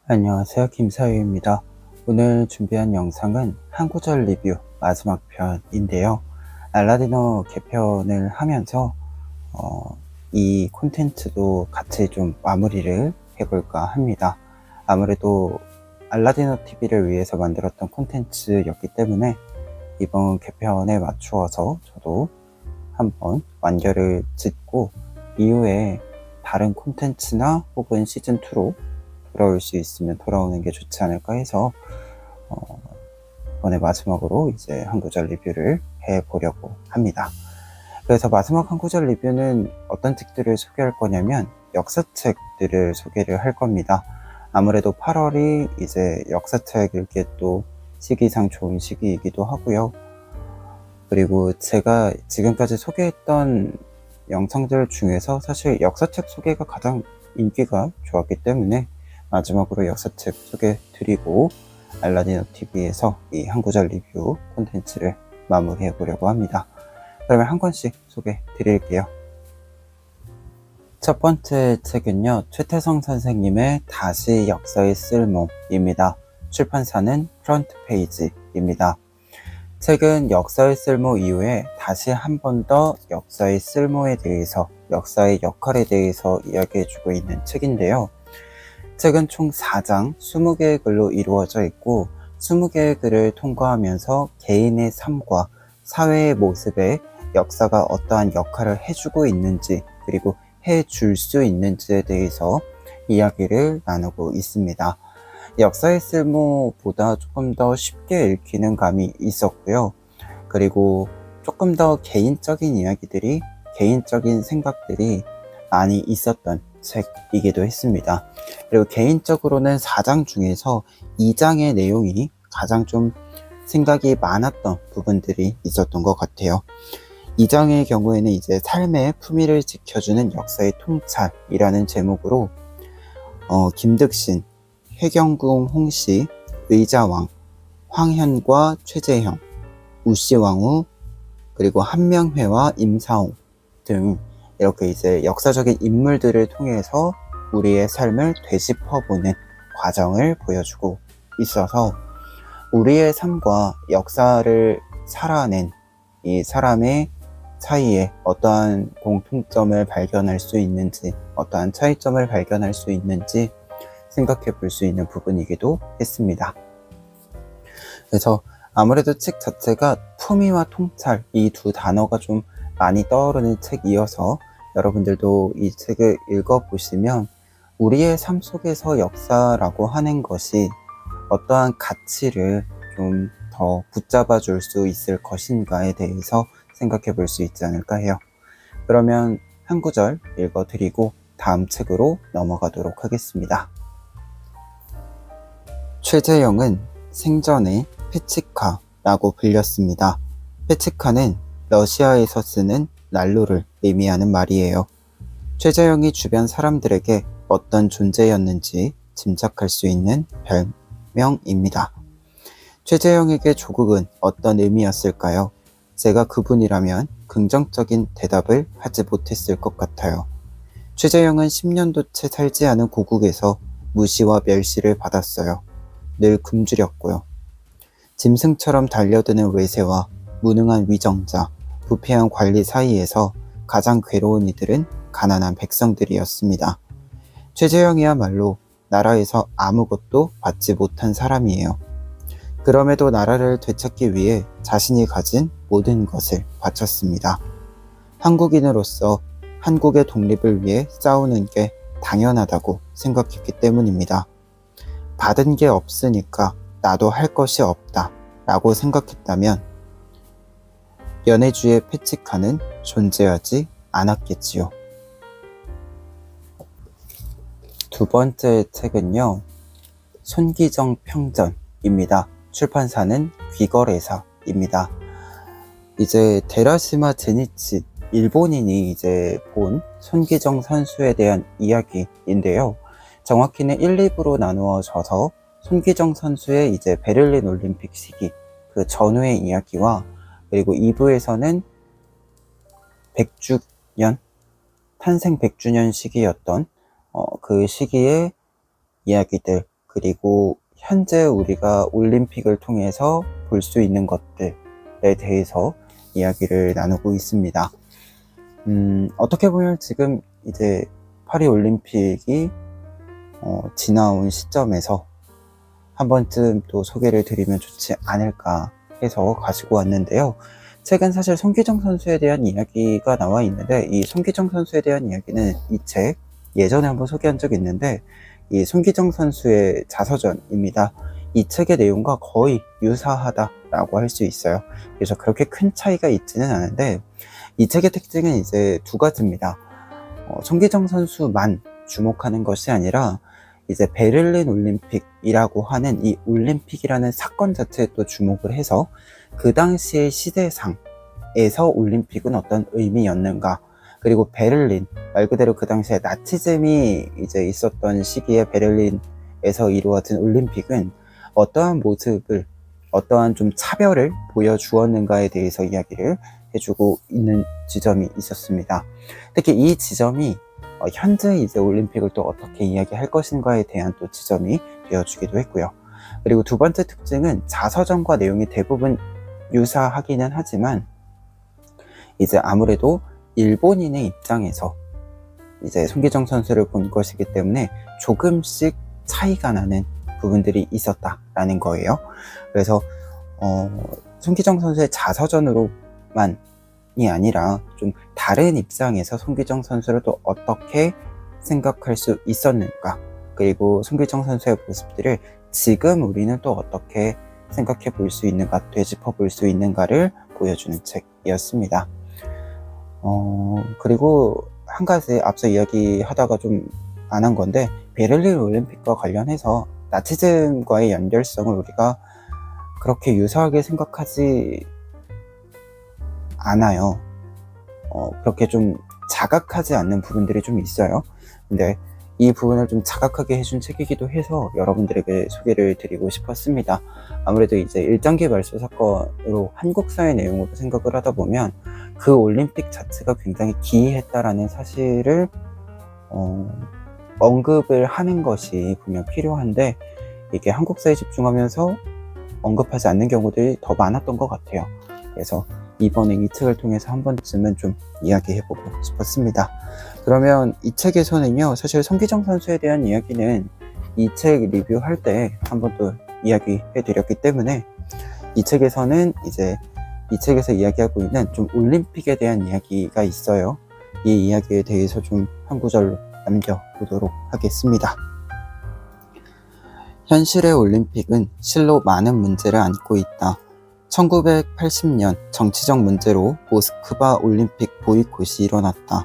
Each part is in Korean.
안녕하세요, 김사유입니다. 오늘 준비한 영상은 한 구절 리뷰 마지막 편인데요. 알라디노 개편을 하면서 이 콘텐츠도 같이 좀 마무리를 해볼까 합니다. 아무래도 알라디노 TV를 위해서 만들었던 콘텐츠였기 때문에 이번 개편에 맞추어서 저도 한번 완결을 짓고 이후에 다른 콘텐츠나 혹은 시즌2로 돌아올 수 있으면 돌아오는 게 좋지 않을까 해서 이번에 마지막으로 이제 한 구절 리뷰를 해보려고 합니다. 그래서 마지막 한 구절 리뷰는 어떤 책들을 소개할 거냐면 역사책들을 소개를 할 겁니다. 아무래도 8월이 이제 역사책 읽기에 또 시기상 좋은 시기이기도 하고요. 그리고 제가 지금까지 소개했던 영상들 중에서 사실 역사책 소개가 가장 인기가 좋았기 때문에 마지막으로 역사책 소개 드리고 알라디노 TV에서 이 한 구절 리뷰 콘텐츠를 마무리해 보려고 합니다. 그러면 한 권씩 소개 드릴게요. 첫 번째 책은요, 최태성 선생님의 다시 역사의 쓸모입니다. 출판사는 프런트 페이지입니다. 책은 역사의 쓸모 이후에 다시 한 번 더 역사의 쓸모에 대해서, 역사의 역할에 대해서 이야기해주고 있는 책인데요. 책은 총 4장 20개의 글로 이루어져 있고 20개의 글을 통과하면서 개인의 삶과 사회의 모습에 역사가 어떠한 역할을 해주고 있는지 그리고 해줄 수 있는지에 대해서 이야기를 나누고 있습니다. 역사의 쓸모보다 조금 더 쉽게 읽히는 감이 있었고요. 그리고 조금 더 개인적인 이야기들이, 개인적인 생각들이 많이 있었던 책이기도 했습니다. 그리고 개인적으로는 4장 중에서 2장의 내용이 가장 좀 생각이 많았던 부분들이 있었던 것 같아요. 2장의 경우에는 이제 삶의 품위를 지켜주는 역사의 통찰이라는 제목으로 김득신, 회경궁 홍씨, 의자왕, 황현과 최재형, 우씨왕후, 그리고 한명회와 임사홍 등 이렇게 이제 역사적인 인물들을 통해서 우리의 삶을 되짚어보는 과정을 보여주고 있어서 우리의 삶과 역사를 살아낸 이 사람의 사이에 어떠한 공통점을 발견할 수 있는지, 어떠한 차이점을 발견할 수 있는지 생각해 볼 수 있는 부분이기도 했습니다. 그래서 아무래도 책 자체가 품위와 통찰, 이 두 단어가 좀 많이 떠오르는 책이어서 여러분들도 이 책을 읽어보시면 우리의 삶 속에서 역사라고 하는 것이 어떠한 가치를 좀 더 붙잡아 줄 수 있을 것인가에 대해서 생각해 볼 수 있지 않을까 해요. 그러면 한 구절 읽어드리고 다음 책으로 넘어가도록 하겠습니다. 최재형은 생전에 페치카라고 불렸습니다. 페치카는 러시아에서 쓰는 난로를 의미하는 말이에요. 최재형이 주변 사람들에게 어떤 존재였는지 짐작할 수 있는 별명입니다. 최재형에게 조국은 어떤 의미였을까요? 제가 그분이라면 긍정적인 대답을 하지 못했을 것 같아요. 최재형은 10년도 채 살지 않은 고국에서 무시와 멸시를 받았어요. 늘 굶주렸고요. 짐승처럼 달려드는 외세와 무능한 위정자, 부패한 관리 사이에서 가장 괴로운 이들은 가난한 백성들이었습니다. 최재형이야말로 나라에서 아무것도 받지 못한 사람이에요. 그럼에도 나라를 되찾기 위해 자신이 가진 모든 것을 바쳤습니다. 한국인으로서 한국의 독립을 위해 싸우는 게 당연하다고 생각했기 때문입니다. 받은 게 없으니까 나도 할 것이 없다 라고 생각했다면 연해주의 페치카는 존재하지 않았겠지요. 두 번째 책은요, 손기정 평전입니다. 출판사는 귀거래사입니다. 이제 데라시마 제니치, 일본인이 이제 본 손기정 선수에 대한 이야기인데요. 정확히는 1, 2부로 나누어져서 손기정 선수의 이제 베를린 올림픽 시기, 그 전후의 이야기와 그리고 2부에서는 100주년, 탄생 100주년 시기였던 그 시기의 이야기들, 그리고 현재 우리가 올림픽을 통해서 볼 수 있는 것들에 대해서 이야기를 나누고 있습니다. 어떻게 보면 지금 이제 파리 올림픽이 지나온 시점에서 한 번쯤 또 소개를 드리면 좋지 않을까 해서 가지고 왔는데요. 최근 사실 손기정 선수에 대한 이야기가 나와 있는데, 이 손기정 선수에 대한 이야기는 이 책 예전에 한번 소개한 적이 있는데, 이 손기정 선수의 자서전입니다. 이 책의 내용과 거의 유사하다라고 할 수 있어요. 그래서 그렇게 큰 차이가 있지는 않은데, 이 책의 특징은 이제 두 가지입니다. 손기정 선수만 주목하는 것이 아니라 이제 베를린 올림픽이라고 하는 이 올림픽이라는 사건 자체에 또 주목을 해서 그 당시의 시대상에서 올림픽은 어떤 의미였는가, 그리고 베를린 말 그대로 그 당시에 나치즘이 이제 있었던 시기에 베를린에서 이루어진 올림픽은 어떠한 모습을, 어떠한 좀 차별을 보여주었는가에 대해서 이야기를 해주고 있는 지점이 있었습니다. 특히 이 지점이 현재 이제 올림픽을 또 어떻게 이야기할 것인가에 대한 또 지점이 되어주기도 했고요. 그리고 두 번째 특징은 자서전과 내용이 대부분 유사하기는 하지만 이제 아무래도 일본인의 입장에서 이제 손기정 선수를 본 것이기 때문에 조금씩 차이가 나는 부분들이 있었다라는 거예요. 그래서 손기정 선수의 자서전으로만이 아니라 좀 다른 입장에서 손기정 선수를 또 어떻게 생각할 수 있었는가, 그리고 손기정 선수의 모습들을 지금 우리는 또 어떻게 생각해 볼 수 있는가, 되짚어 볼 수 있는가를 보여주는 책이었습니다. 그리고 한 가지 앞서 이야기하다가 좀 안 한 건데, 베를린 올림픽과 관련해서 나치즘과의 연결성을 우리가 그렇게 유사하게 생각하지 않아요. 그렇게 좀 자각하지 않는 부분들이 좀 있어요. 근데 이 부분을 좀 자각하게 해준 책이기도 해서 여러분들에게 소개를 드리고 싶었습니다. 아무래도 이제 1단계 말소 사건으로 한국 사회 내용으로 생각을 하다 보면 그 올림픽 자체가 굉장히 기이했다라는 사실을 언급을 하는 것이 분명 필요한데, 이게 한국 사회에 집중하면서 언급하지 않는 경우들이 더 많았던 것 같아요. 그래서 이번에 이 책을 통해서 한 번쯤은 좀 이야기해보고 싶었습니다. 그러면 이 책에서는요, 사실 손기정 선수에 대한 이야기는 이 책 리뷰할 때 한 번 또 이야기해드렸기 때문에, 이 책에서는 이제 이 책에서 이야기하고 있는 좀 올림픽에 대한 이야기가 있어요. 이 이야기에 대해서 좀 한 구절로 남겨보도록 하겠습니다. 현실의 올림픽은 실로 많은 문제를 안고 있다. 1980년 정치적 문제로 모스크바 올림픽 보이콧이 일어났다.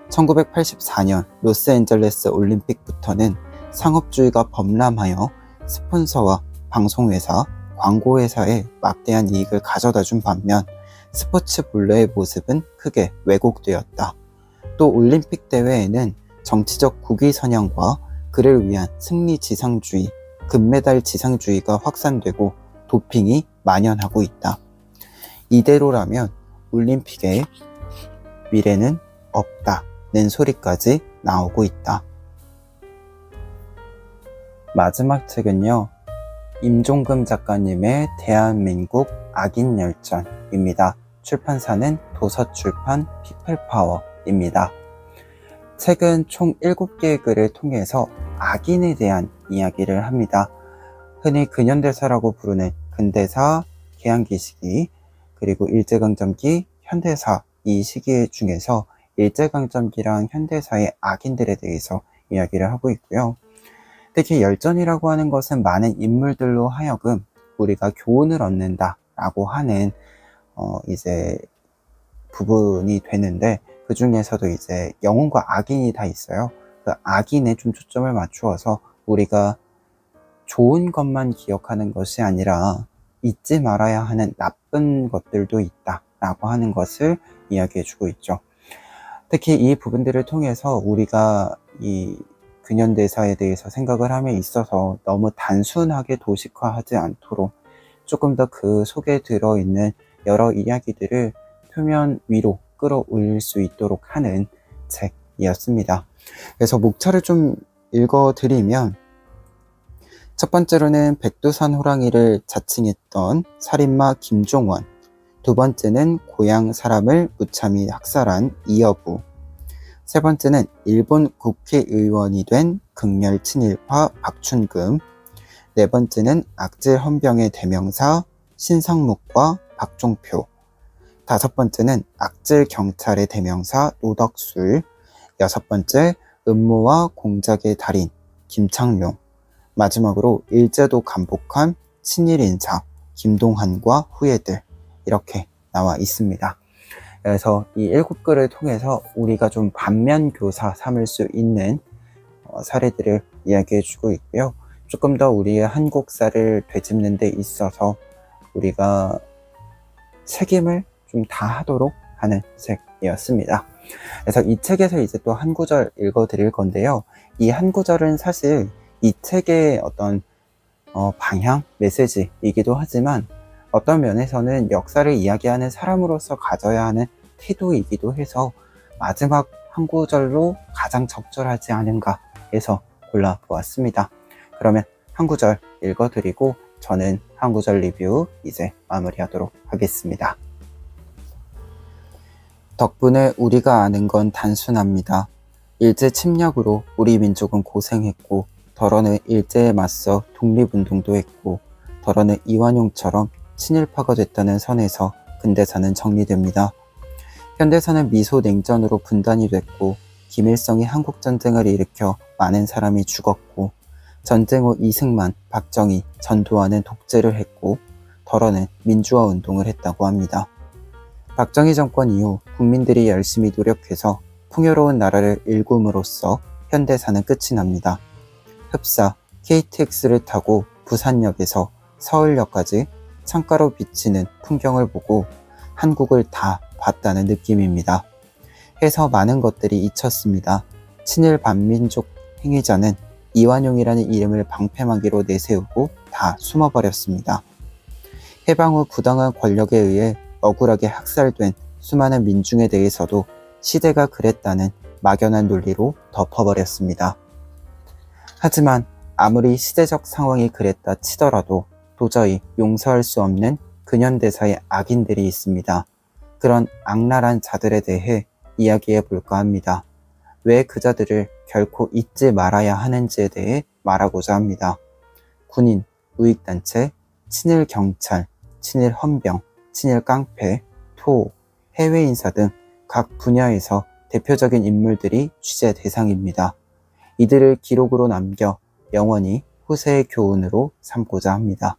1984년 로스앤젤레스 올림픽부터는 상업주의가 범람하여 스폰서와 방송회사, 광고회사에 막대한 이익을 가져다 준 반면 스포츠 본래의 모습은 크게 왜곡되었다. 또 올림픽 대회에는 정치적 국위 선양과 그를 위한 승리 지상주의, 금메달 지상주의가 확산되고 도핑이 만연하고 있다. 이대로라면 올림픽의 미래는 없다는 소리까지 나오고 있다. 마지막 책은요, 임종금 작가님의 대한민국 악인 열전입니다. 출판사는 도서출판 피플파워입니다. 책은 총 7개의 글을 통해서 악인에 대한 이야기를 합니다. 흔히 근현대사라고 부르는 근대사, 개항기 시기, 그리고 일제강점기, 현대사, 이 시기 중에서 일제강점기랑 현대사의 악인들에 대해서 이야기를 하고 있고요. 특히 열전이라고 하는 것은 많은 인물들로 하여금 우리가 교훈을 얻는다라고 하는 이제 부분이 되는데, 그 중에서도 이제 영웅과 악인이 다 있어요. 그 악인에 좀 초점을 맞추어서 우리가 좋은 것만 기억하는 것이 아니라 잊지 말아야 하는 나쁜 것들도 있다라고 하는 것을 이야기해주고 있죠. 특히 이 부분들을 통해서 우리가 이 근현대사에 대해서 생각을 함에 있어서 너무 단순하게 도식화하지 않도록 조금 더 그 속에 들어있는 여러 이야기들을 표면 위로 끌어올릴 수 있도록 하는 책이었습니다. 그래서 목차를 좀 읽어드리면, 첫 번째로는 백두산 호랑이를 자칭했던 살인마 김종원, 두 번째는 고향 사람을 무참히 학살한 이여부, 세 번째는 일본 국회의원이 된 극렬 친일파 박춘금, 네 번째는 악질 헌병의 대명사 신상묵과 박종표, 다섯 번째는 악질 경찰의 대명사 노덕술, 여섯 번째 음모와 공작의 달인 김창룡, 마지막으로 일제도 감복한 친일 인사 김동한과 후예들, 이렇게 나와 있습니다. 그래서 이 7글을 통해서 우리가 좀 반면교사 삼을 수 있는 사례들을 이야기해 주고 있고요. 조금 더 우리의 한국사를 되짚는 데 있어서 우리가 책임을 좀 다하도록 하는 책이었습니다. 그래서 이 책에서 이제 또 한 구절 읽어 드릴 건데요. 이 한 구절은 사실 이 책의 어떤 방향, 메시지이기도 하지만 어떤 면에서는 역사를 이야기하는 사람으로서 가져야 하는 태도이기도 해서 마지막 한 구절로 가장 적절하지 않은가 해서 골라보았습니다. 그러면 한 구절 읽어드리고 저는 한 구절 리뷰 이제 마무리하도록 하겠습니다. 덕분에 우리가 아는 건 단순합니다. 일제 침략으로 우리 민족은 고생했고, 덜어는 일제에 맞서 독립운동도 했고, 덜어는 이완용처럼 친일파가 됐다는 선에서 근대사는 정리됩니다. 현대사는 미소 냉전으로 분단이 됐고, 김일성이 한국전쟁을 일으켜 많은 사람이 죽었고, 전쟁 후 이승만, 박정희, 전두환은 독재를 했고, 덜어는 민주화 운동을 했다고 합니다. 박정희 정권 이후 국민들이 열심히 노력해서 풍요로운 나라를 일굼으로써 현대사는 끝이 납니다. 흡사 KTX를 타고 부산역에서 서울역까지 창가로 비치는 풍경을 보고 한국을 다 봤다는 느낌입니다. 해서 많은 것들이 잊혔습니다. 친일 반민족 행위자는 이완용이라는 이름을 방패막이로 내세우고 다 숨어버렸습니다. 해방 후 부당한 권력에 의해 억울하게 학살된 수많은 민중에 대해서도 시대가 그랬다는 막연한 논리로 덮어버렸습니다. 하지만 아무리 시대적 상황이 그랬다 치더라도 도저히 용서할 수 없는 근현대사의 악인들이 있습니다. 그런 악랄한 자들에 대해 이야기해 볼까 합니다. 왜 그 자들을 결코 잊지 말아야 하는지에 대해 말하고자 합니다. 군인, 우익단체, 친일 경찰, 친일 헌병, 친일 깡패, 토, 해외 인사 등 각 분야에서 대표적인 인물들이 취재 대상입니다. 이들을 기록으로 남겨 영원히 후세의 교훈으로 삼고자 합니다.